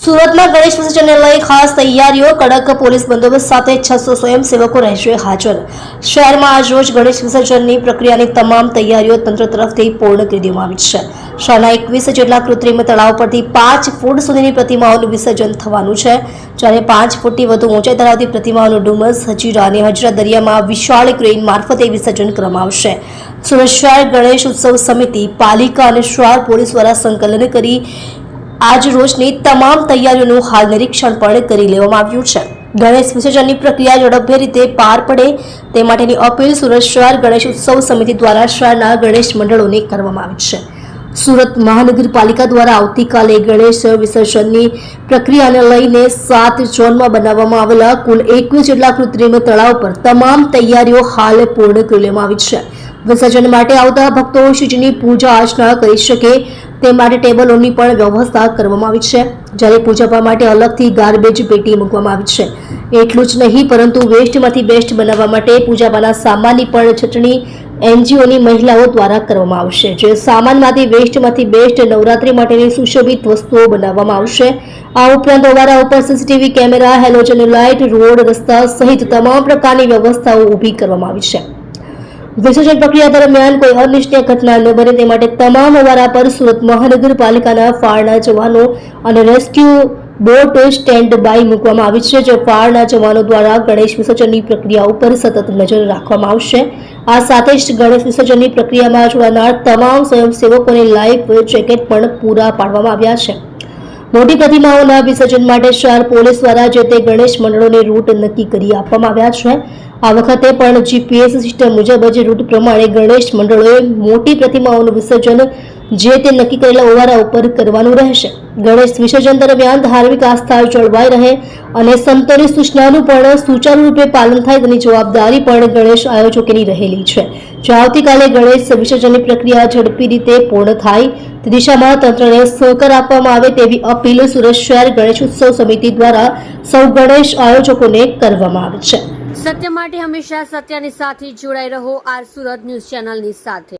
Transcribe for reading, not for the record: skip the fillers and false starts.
સુરતમાં ગણેશ વિસર્જનને લઈ ખાસ તૈયારીઓ, કડક પોલીસ બંદોબસ્ત સાથે 600 સ્વયંસેવકો રહેશે હાજર। શહેરમાં આજરોજ ગણેશ વિસર્જનની પ્રક્રિયાની તમામ તૈયારીઓ તંત્ર તરફથી પૂર્ણ કરી દેવામાં આવી છે। શહેરના 21 જેટલા કૃત્રિમ તળાવ પરથી 5 ફૂટ સુધીની પ્રતિમાઓનું વિસર્જન થવાનું છે, જ્યારે 5 ફૂટથી વધુ ઊંચાઈ ધરાવતી પ્રતિમાઓનું ડુમસ, હજીરા અને હજીરા દરિયામાં વિશાળ ક્રેન મારફતે વિસર્જન કરવામાં આવશે। સુરત શહેર ગણેશ ઉત્સવ સમિતિ, પાલિકા અને શહેર પોલીસ દ્વારા સંકલન કરી આજ રોજની તમામ તૈયારીઓનું હાલ નિરીક્ષણ પણ કરી લેવામાં આવ્યું છે। ગણેશ વિસર્જનની પ્રક્રિયા ઝડપભેર રીતે પાર પડે તે માટેની અપીલ સુરત શહેર ગણેશ ઉત્સવ સમિતિ દ્વારા શહેરના ગણેશ મંડળોને કરવામાં આવી છે। સુરત મહાનગરપાલિકા દ્વારા આવતીકાલે ગણેશ વિસર્જનની પ્રક્રિયાને લઈને 7 ઝોનમાં બનાવવામાં આવેલા કુલ 21 જેટલા કૃત્રિમ તળાવ પર તમામ તૈયારીઓ હાલ પૂર્ણ કરી લેવામાં આવી છે। વિસર્જન માટે આવતા ભક્તો શ્રીજીની પૂજા અર્ચના કરી શકે તે માટે ટેબલોની પણ વ્યવસ્થા કરવામાં આવી છે, જ્યારે પૂજા માટે અલગથી ગાર્બેજ પેટી મૂકવામાં આવી છે। એટલું જ નહીં પરંતુ વેસ્ટમાંથી બેસ્ટ બનાવવા માટે પૂજાપાના સામાનની પણ છટણી એનજીઓની મહિલાઓ દ્વારા કરવામાં આવશે, જે સામાનમાંથી વેસ્ટમાંથી બેસ્ટ નવરાત્રી માટેની સુશોભિત વસ્તુઓ બનાવવામાં આવશે। આ ઉપરાંત ઓવારા ઉપર CCTV camera, halogen light, road, રસ્તા સહિત તમામ પ્રકારની વ્યવસ્થાઓ ઊભી કરવામાં આવી છે। વિસર્જન પ્રક્રિયા દરમિયાન કોઈ અનિચ્છનીય ઘટના ન બને તે માટે તમામ ઓવારા પર સુરત મહાનગરપાલિકાના ફાયરના જવાનો અને રેસ્ક્યુ બોટ સ્ટેન્ડ બાય મૂકવામાં આવી છે, જે ફાયરના જવાનો દ્વારા ગણેશ વિસર્જનની પ્રક્રિયા ઉપર સતત નજર રાખવામાં આવશે। આ સાથે જ ગણેશ વિસર્જનની પ્રક્રિયામાં જોડાનાર તમામ સ્વયંસેવકોને લાઈફ જેકેટ પણ પૂરા પાડવામાં આવ્યા છે। મોટી પ્રતિમાઓના વિસર્જન માટે શહેર પોલીસ દ્વારા જે તે ગણેશ મંડળોને રૂટ નક્કી કરી આપવામાં આવ્યા છે। આ વખતે પણ જીપીએસ સિસ્ટમ મુજબ જ રૂટ પ્રમાણે ગણેશ મંડળોએ મોટી પ્રતિમાઓનું વિસર્જન જે તે નક્કી કરેલા ઓવારા ઉપર કરવાનું રહેશે। ગણેશ વિસર્જન દરમિયાન ધાર્મિક આસ્થા જળવાઈ રહે અને સંતોની સૂચનાનું પણ સુચારુ રૂપે પાલન થાય તેની જવાબદારી પણ ગણેશ આયોજકોની રહેલી છે। જો આવતીકાલે ગણેશ વિસર્જનની પ્રક્રિયા ઝડપી રીતે પૂર્ણ થાય તે દિશામાં તંત્રને સહકાર આપવામાં આવે તેવી અપીલ સુરત શહેર ગણેશ ઉત્સવ સમિતિ દ્વારા સૌ ગણેશ આયોજકોને કરવામાં આવે છે। સત્ય માટે હંમેશા સત્યની સાથે જોડાઈ રહો। આર સુરત ન્યૂઝ ચેનલની સાથે।